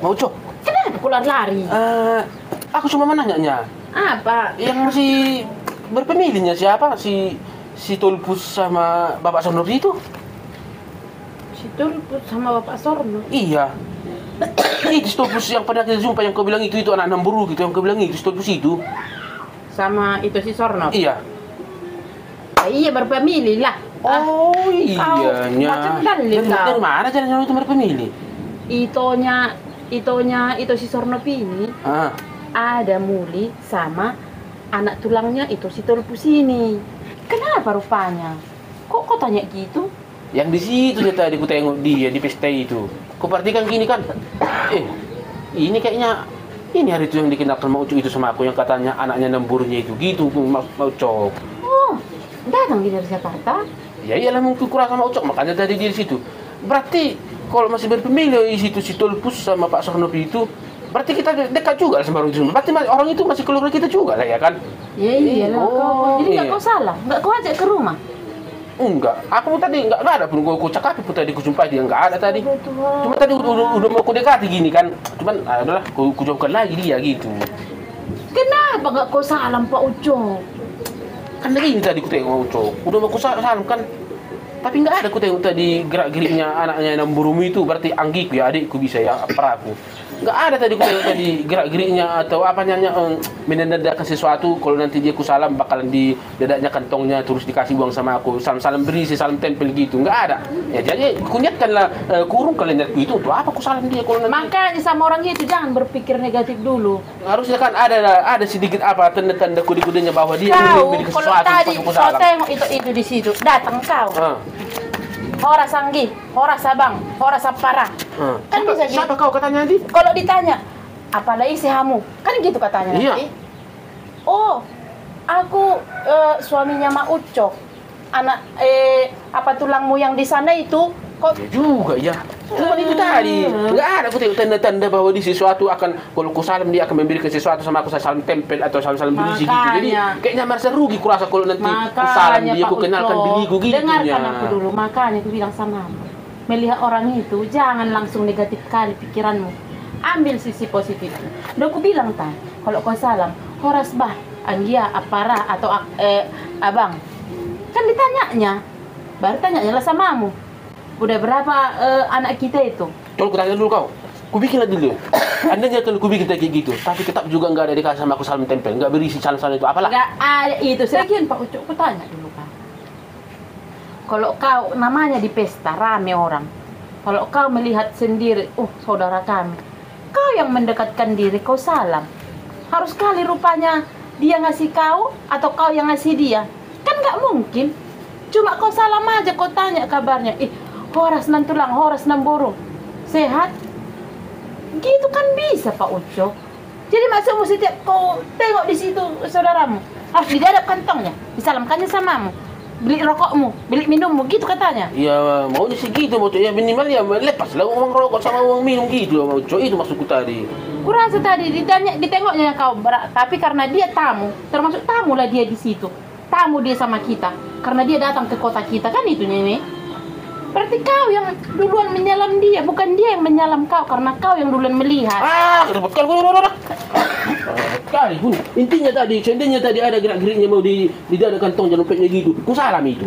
Mau Cok? Kenapa kau lari-lari? Aku cuma menanya. Apa? Yang masih berpemilihnya siapa? Si Tulpus sama Bapak Sorno itu? Si Tulpus sama Bapak Sorno? Iya. Itu si Tulpus yang pernah kita jumpa yang kau bilang itu anak Namburu gitu, yang kau bilang itu si Tulpus itu. Sama itu si Sorno? Iya. Iya berpemilih lah. Oh iya nya. Macam dalil kau. Dari mana jalan itu berpemilih? Itonya itu si Sorno ini ada Muli sama anak tulangnya itu si Tulpus ini. Kenapa rupanya? Kok tanya gitu? Yang di situ dia tadi ku tengok dia di pesta itu. Ku perhatikan gini kan. Ini kayaknya ini hari itu yang dikenalkan mau itu sama aku yang katanya anaknya Nemburnya itu gitu mau Cok. Oh, datang dari Jakarta? Ya iyalah mungkin kurang sama Ucok makanya tadi dia di situ. Berarti kalau masih berpemilih di situ si Tulpus sama Pak Sornopi itu berarti kita dekat juga sama orang itu. Berarti orang itu masih keluarga kita juga lah ya kan? Iya lah kau. Jadi nggak kau salah, nggak kau ajak ke rumah? Enggak, aku tadi nggak ada pun kau cakap pun tadi ku jumpai dia nggak ada tadi. Cuma tadi udah mau ku dekati gini kan. Cuman adalah ku jauhkan lagi dia gitu. Kenapa nggak kau salam Pak Ucok? Kan dari ini tadi ku tengok Ucok. Udah mau ku salam kan. Tapi nggak ada ku tengok tadi gerak-geriknya anaknya Namburumu itu berarti Anggiku ya adikku bisa ya peraku. Nggak ada tadi ku tengok tadi gerak-geriknya atau apa namanya menandakan sesuatu kalau nanti dia ku salam bakalan di dadanya kantongnya terus dikasih buang sama aku salam-salam berisi salam tempel gitu nggak ada. Ya jadi ku niatkanlah kurung kalenderku itu untuk apa ku salam dia kalau nanti. Makanya sama orang itu jangan berpikir negatif dulu. Harusnya kan ada sedikit apa tanda-tanda kode-kodenya bahwa dia Kau memiliki kalau sesuatu tadi ku kau salam. tengok itu di situ datang kau. Hora Sanggi, Hora Sabang, Hora Sapara. Kan bisa gitu. Siapa kau katanya nanti? Kalau ditanya, apalagi si Hamu, kan gitu katanya Iya. nanti. Oh, aku suaminya Mak Ucok. Anak apa tulangmu yang di sana itu kok Ya juga ya. Cuma itu tadi. Enggak ada aku tengok tanda-tanda bahwa di sesuatu akan kalau ku salam dia akan memberikan sesuatu sama aku saya salam tempel atau salam berisi gitu. Jadi kayaknya merasa rugi kurasa kalau nanti ku salam dia ku kenalkan diriku gitu. Dengarkan aku dulu, makanya aku bilang sama kamu. Melihat orang itu jangan langsung negatif kali pikiranmu. Ambil sisi positifnya. Udah aku bilang tadi, kalau kau salam, Horas bah, Anggia, Apara atau Abang. Kan ditanyanya. Baru tanyanya lah samamu. Udah berapa anak kita itu? Tolong ku tanya dulu kau. Ku bikinlah dulu. Andainya kalau ku bikin kayak gitu, tapi tetap juga enggak ada dikasih sama aku salam tempel, enggak berisi salam-salam itu apalah. Enggak ada itu. Sekian Pak Ucok, ku tanya dulu kan. Kalau kau namanya di pesta rame orang. Kalau kau melihat sendiri, saudara kami. Kau yang mendekatkan diri, kau salam. Harus kali rupanya dia ngasih kau atau kau yang ngasih dia. Kan nggak mungkin. Cuma kau salam aja, kau tanya kabarnya. Horas nantulang, Horas Namburu. Sehat? Gitu kan bisa Pak Ucok. Jadi maksudmu setiap kau tengok di situ saudaramu harus didadap kantongnya, disalamkannya samamu. Beli rokokmu, beli minummu, gitu katanya. Ya maunya sih gitu, mau ya minimal ya lepas lah uang rokok sama uang minum gitu mau itu maksudku tadi. Kurasa tadi ditengoknya kau tapi karena dia tamu, termasuk tamu lah dia di situ. Tamu dia sama kita, karena dia datang ke kota kita kan itu Nenek. Berarti kau yang duluan menyalam dia, bukan dia yang menyalam kau karena kau yang duluan melihat. Repot kali pun. Intinya tadi, seandainya tadi ada gerak-geriknya mau di dada kantong dompetnya gitu, ku salam itu.